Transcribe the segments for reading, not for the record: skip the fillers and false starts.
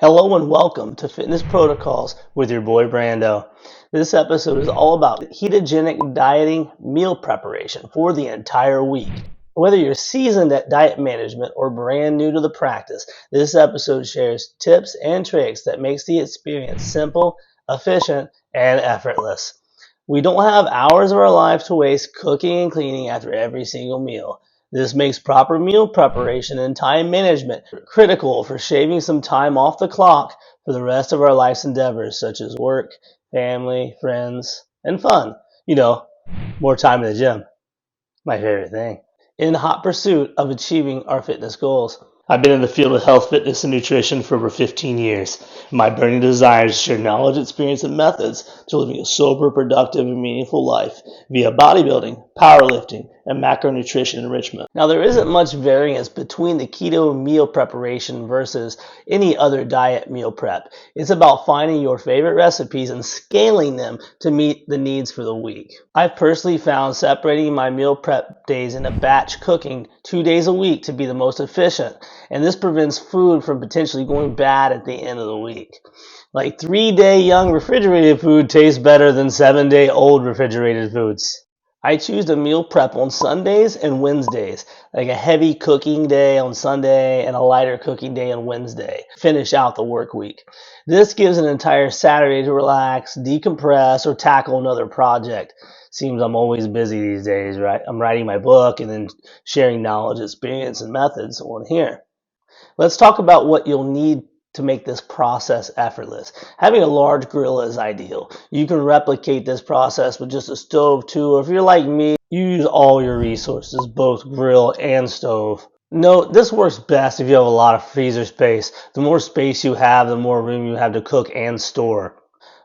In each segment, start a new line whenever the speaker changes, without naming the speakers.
Hello and welcome to Fitness Protocols with your boy Brando. This episode is all about ketogenic dieting meal preparation for the entire week. Whether you're seasoned at diet management or brand new to the practice, this episode shares tips and tricks that makes the experience simple, efficient, and effortless. We don't have hours of our life to waste cooking and cleaning after every single meal. This makes proper meal preparation and time management critical for shaving some time off the clock for the rest of our life's endeavors, such as work, family, friends, and fun. More time in the gym. My favorite thing. In hot pursuit of achieving our fitness goals. I've been in the field of health, fitness, and nutrition for over 15 years. My burning desire is to share knowledge, experience, and methods to living a sober, productive, and meaningful life via bodybuilding, powerlifting, and macronutrition enrichment. Now, there isn't much variance between the keto meal preparation versus any other diet meal prep. It's about finding your favorite recipes and scaling them to meet the needs for the week. I've personally found separating my meal prep days into batch cooking 2 days a week to be the most efficient, and this prevents food from potentially going bad at the end of the week. Like 3-day young refrigerated food tastes better than 7-day old refrigerated foods. I choose to meal prep on Sundays and Wednesdays, like a heavy cooking day on Sunday and a lighter cooking day on Wednesday. Finish out the work week. This gives an entire Saturday to relax, decompress, or tackle another project. Seems I'm always busy these days, right? I'm writing my book and then sharing knowledge, experience, and methods on here. Let's talk about what you'll need to make this process effortless. Having a large grill is ideal. You can replicate this process with just a stove too, or if you're like me, you use all your resources, both grill and stove. Note, this works best if you have a lot of freezer space. The more space you have, the more room you have to cook and store.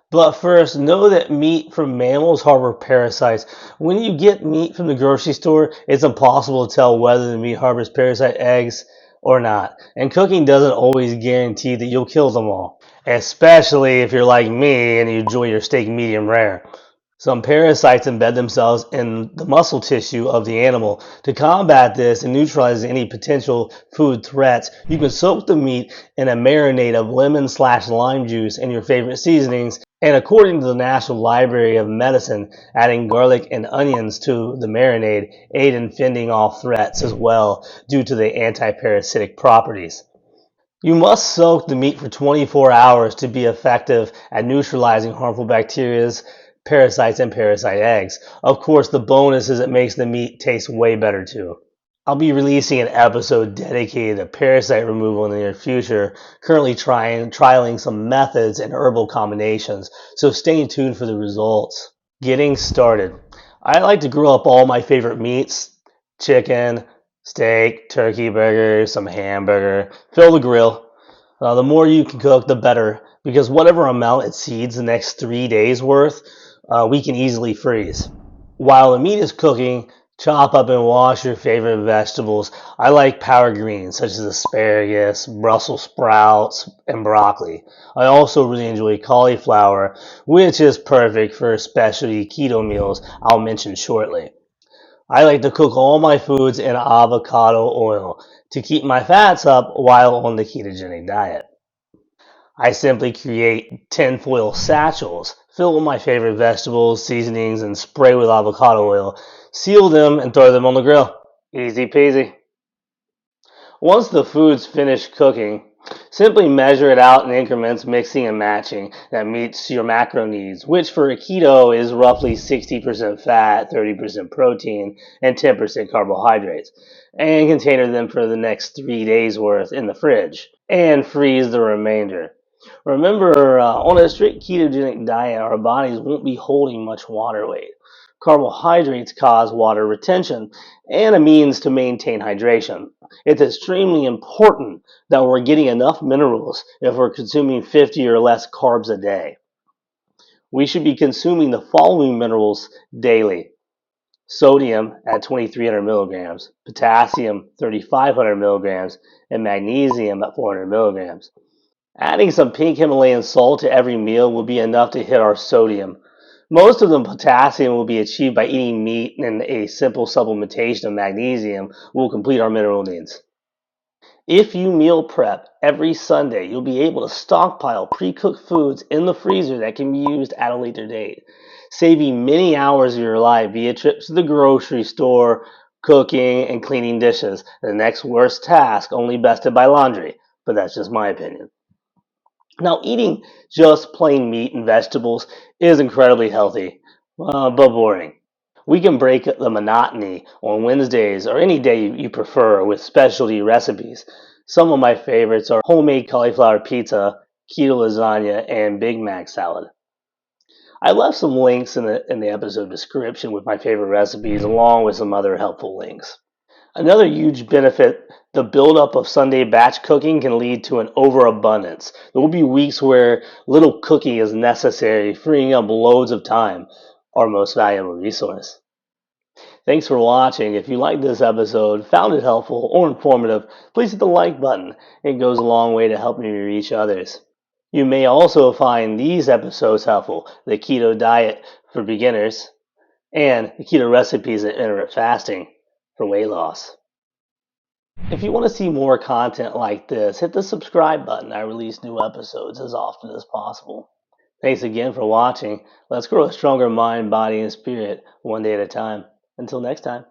But first, know that meat from mammals harbor parasites. When you get meat from the grocery store, it's impossible to tell whether the meat harbors parasite eggs or not. And cooking doesn't always guarantee that you'll kill them all, especially if you're like me and you enjoy your steak medium rare. Some parasites embed themselves in the muscle tissue of the animal. To combat this and neutralize any potential food threats, you can soak the meat in a marinade of lemon/lime juice and your favorite seasonings, and according to the National Library of Medicine, adding garlic and onions to the marinade aid in fending off threats as well due to the anti-parasitic properties. You must soak the meat for 24 hours to be effective at neutralizing harmful bacteria, parasites, and parasite eggs. Of course, the bonus is it makes the meat taste way better too. I'll be releasing an episode dedicated to parasite removal in the near future, currently trialing some methods and herbal combinations, so stay tuned for the results. Getting started. I like to grill up all my favorite meats: chicken, steak, turkey burger, some hamburger. Fill the grill. The more you can cook, the better, because whatever amount it seeds the next 3 days worth, we can easily freeze. While the meat is cooking, chop up and wash your favorite vegetables. I like power greens such as asparagus, Brussels sprouts, and broccoli. I also really enjoy cauliflower, which is perfect for specialty keto meals I'll mention shortly. I like to cook all my foods in avocado oil to keep my fats up while on the ketogenic diet. I simply create tinfoil satchels, fill with my favorite vegetables, seasonings, and spray with avocado oil, seal them, and throw them on the grill. Easy peasy. Once the food's finished cooking, simply measure it out in increments, mixing and matching that meets your macro needs, which for a keto is roughly 60% fat, 30% protein, and 10% carbohydrates, and container them for the next 3 days worth in the fridge, and freeze the remainder. Remember, on a strict ketogenic diet, our bodies won't be holding much water weight. Carbohydrates cause water retention and a means to maintain hydration. It's extremely important that we're getting enough minerals if we're consuming 50 or less carbs a day. We should be consuming the following minerals daily: sodium at 2,300 milligrams, potassium 3,500 milligrams, and magnesium at 400 milligrams. Adding some pink Himalayan salt to every meal will be enough to hit our sodium. Most of the potassium will be achieved by eating meat, and a simple supplementation of magnesium will complete our mineral needs. If you meal prep every Sunday, you'll be able to stockpile pre-cooked foods in the freezer that can be used at a later date, saving many hours of your life via trips to the grocery store, cooking, and cleaning dishes. The next worst task, only bested by laundry, but that's just my opinion. Now, eating just plain meat and vegetables is incredibly healthy, but boring. We can break the monotony on Wednesdays or any day you prefer with specialty recipes. Some of my favorites are homemade cauliflower pizza, keto lasagna, and Big Mac salad. I left some links in the episode description with my favorite recipes along with some other helpful links. Another huge benefit, the buildup of Sunday batch cooking can lead to an overabundance. There will be weeks where little cooking is necessary, freeing up loads of time, our most valuable resource. Thanks for watching. If you liked this episode, found it helpful or informative, please hit the like button. It goes a long way to helping me reach others. You may also find these episodes helpful: the keto diet for beginners and the keto recipes and intermittent fasting for weight loss. If you want to see more content like this, hit the subscribe button. I release new episodes as often as possible. Thanks again for watching. Let's grow a stronger mind, body, and spirit one day at a time. Until next time.